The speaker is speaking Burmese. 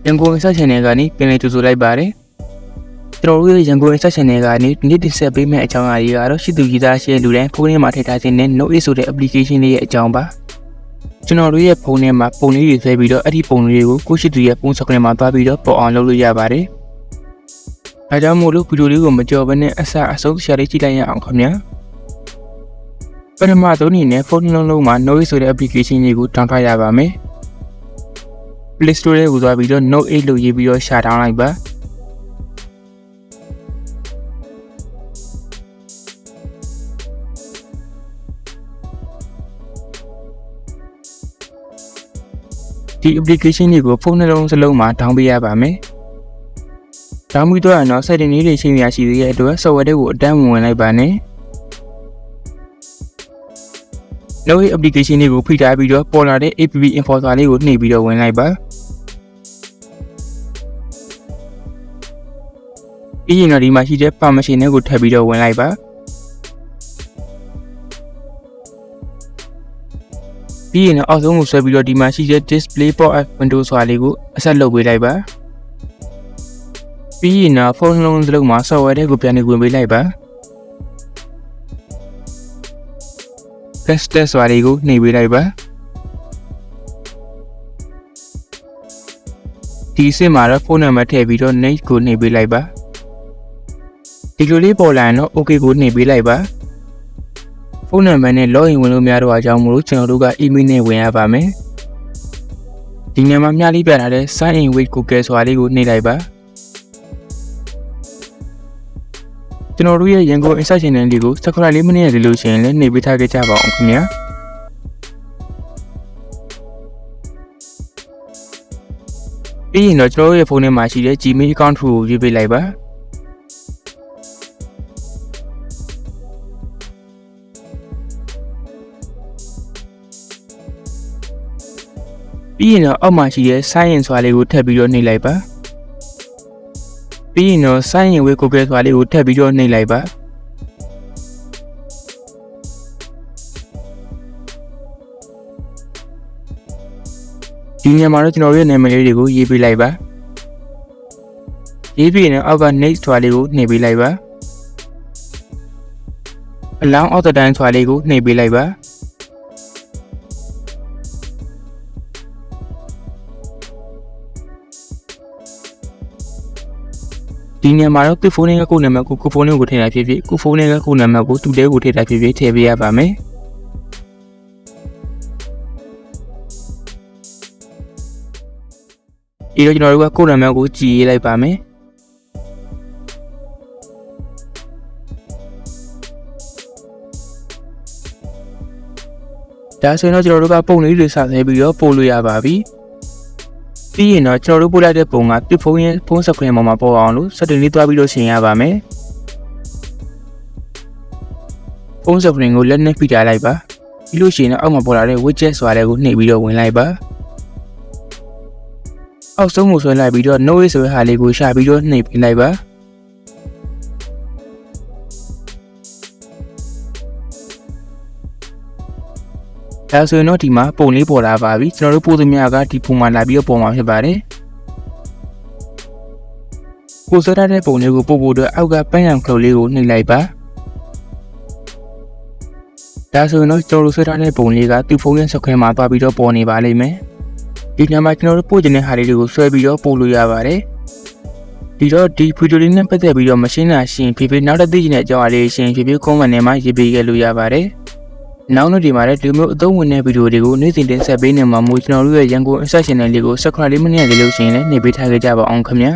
ရန်ကုန်အဆက်ချန်နယ်ကနေပြန်လည်ကြိုဆိုလိုက်ပါတယ်ကျွန်တော်တို့ရဲ့ရန်ကုန်အဆက်ချန်နယ်ကနေဒီနေ့တင်ဆက်ပေးမယ့်အကြောင်းအရာတွေကတော့ရှိသူကြီးသားရှယ်လူတိုင်းဖုန်းထဲမှာထည့်ထားခြင်းနဲ့ Noteit ဆိုတဲ့ application လေးရဲ့အကြောင်းပါကျွန်တော်တို့ရဲ့ဖုန်းထဲမှာပုံလေးတွေဆွဲပြီးတော့အဲ့ဒီပုံလေးတွေကိုကိုရှိသူရဲ့ဖုန်းစကွန်မှာတွားပြီးတော့ပေါ်အောင်လုပ်လို့ရပါတယ်အဲကြောင့်မို့လို့ဗီဒီယိုလေးကိုမကြော်ဘဲနဲ့အဆုံးရှာလေးကြည့်လိုက်ရအောင်ခင်ဗျာပထမဆုံးအနေနဲ့ဖုန်းလုံးမှာ Noteit ဆိုတဲ့ application လေးကို download ရပါမယ်Play Store ကိုသွားပြီးတော့ Noteit လို့ရေးပြီးတော့ရှာတောင်းလိုက်ပါဒီ application တွေကိုဖုန်းနှလုံးစလုံးမှာ download ပေးရပါမယ်။ download ပြီးတော့ setting လေးတွေချိန်ရရှိသေးတဲ့အတွက် software တွေကိုအတန်းဝင်လိုက်ပါနဲ့။ Noteit application တွေကိုဖိထားပြီးတော့ပေါ်လာတဲ့ app info လေးကိုနှိပ်ပြီးတော့ဝင်လိုက်ပါ။ပြီးရင်တော့ဒီမှာရှိတဲ့ permission တွေကိုထပ်ပြီးတော့ဝင်လိုက်ပါ။ပြီးရင်အောက်ဆုံးကိုဆွဲပြီးတော့ဒီမှာရှိတဲ့ display pop-up window ဆိုတာလေးကိုအဆက်လုပ်ပေးလိုက်ပါပြီးရင်ဖုန်းလုံးစလုံးမှာ software တွေကိုပြန်ဝင်ပေးလိုက်ပါ test ဆိုတာလေးကိုနှိပ်ပေးလိုက်ပါဒီအဆင့်မှာတော့ဖုန်းနံပါတ်ထည့်ပြီးတော့ next ကိုနှိပ်ပေးလိုက်ပါဒီလိုလေးပေါ်လာရင်တော့ okay ကိုနှိပ်ပေးလိုက်ပါဖုန်းနံပါတ်နဲ့ login ဝင်လို့မရတော့အကြောင်းမို့လို့ကျွန်တော်တို့က email နဲ့ဝင်ရပါမယ်ဒီညမှာမျှလေးပြထားတဲ့ sign in with Google ဆိုတာလေးကိုနှိပ်လိုက်ပါကျွန်တော်တို့ရဲ့ရန်ကုန် insight channel လေးကို subscribe လေးမနှိပ်ရသေးလို့ရှိရင်လည်းနှိပ်ပေးထားခဲ့ကြပါအောင်ခင်ဗျာပြီးရင်တော့ကျွန်တော်ရဲ့ဖုန်းထဲမှာရှိတဲ့ Gmail account ကိုရွေးပေးလိုက်ပါပြီးရင်တော့အောက်မှာရှိတဲ့ sign in ဆိုတာလေးကိုထပ်ပြီးတော့နှိပ်လိုက်ပါပြီးရင်တော့ sign in with Google ဆိုတာလေးကိုထပ်ပြီးတော့နှိပ်လိုက်ပါဒီညမှာတော့ကျွန်တော်ရဲ့နာမည်လေးတွေကိုရေးပေးလိုက်ပါရေးပြီးရင်အောက်က next ဆိုတာလေးကိုနှိပ်ပေးလိုက်ပါallow all the time ဆိုတာလေးကိုနှိပ်ပေးလိုက်ပါဒီညမှာတော့သူ့ဖုန်းနဲ့ကိုယ့်နာမည်ကိုဖုန်းနဲ့ကိုထည့်တာဖြစ်ဖြစ်ကိုဖုန်းနဲ့ကိုယ့်နာမည်ကိုသူ့တဲကိုထည့်တာဖြစ်ဖြစ်ထည့်ပေးရပါမယ်ဒီတော့ကျွန်တော်တို့ကကိုယ့်နာမည်ကိုကြည်ရေးလိုက်ပါမယ်ဒါဆိုရင်တော့ကျွန်တော်တို့ကပုံလေးတွေစဆဲပြီးတော့ပို့လို့ရပါပြီပြီးရင်တော့ကျွန်တော်တို့ပို့လိုက်တဲ့ပုံကပြဖုန်းရဲ့ဖုန်းစကွန်ပေါ်မှာပေါ်အောင်လို့စက်တင်လေးတွားပြီးတော့ရှင်းရပါမယ်ဖုန်းစကွန်ကိုလက်နဲ့ဖိထားလိုက်ပါပြီးလို့ရှိရင်အောက်မှာပေါ်လာတဲ့ widget ဆိုတာလေးကိုနှိပ်ပြီးတော့ဝင်လိုက်ပါအောက်ဆုံးကိုဆွဲလိုက်ပြီးတော့ Noteit ဆိုတဲ့ဟာလေးကိုရှာပြီးတော့နှိပ်ပေးလိုက်ပါဒါဆိုရင်တော့ဒီမှာပုံလေးပေါ်လာပါပြီကျွန်တော်တို့ပို့သမျှကဒီပုံမှာလာပြီးတော့ပေါ်မှာဖြစ်ပါတယ်ကိုဆွဲထားတဲ့ပုံလေးကိုပို့ဖို့အတွက်အောက်ကပန်းရံခလုတ်လေးကိုနှိပ်လိုက်ပါဒါဆိုရင်တော့ကျွန်တော်တို့ဆွဲထားတဲ့ပုံလေးကသူ့ဖုန်းရဲ့စကွန်မှာတွားပြီးတော့ပေါ်နေပါလိမ့်မယ်ဒီညမှာကျွန်တော်တို့ပို့ချင်တဲ့ဟာလေးတွေကိုဆွဲပြီးတော့ပို့လို့ရပါတယ်ဒီတော့ဒီဗီဒီယိုလေးနဲ့ပတ်သက်ပြီးတော့မရှင်းတာရှင်းဖြည်းဖြည်းနောက်တစ်သိချင်တဲ့အကြောင်းအရာလေးရှင်းဖြည်းဖြည်း comment ထဲမှာရေးပေးခဲ့လို့ရပါတယ်နောက်နေ့ဒီမှာလည်းဒီမျိုးအသုံးဝင်တဲ့ဗီဒီယိုတွေကိုနေ့စဉ်တင်ဆက်ပေးနေမှာမို့ကျွန်တော်တို့ရဲ့ရန်ကုန် insight channel လေးကို subscribe လေးမနှိပ်ရသေးလို့ရှိရင်လည်းနှိပ်ပေးထားခဲ့ကြပါအောင်ခင်ဗျာ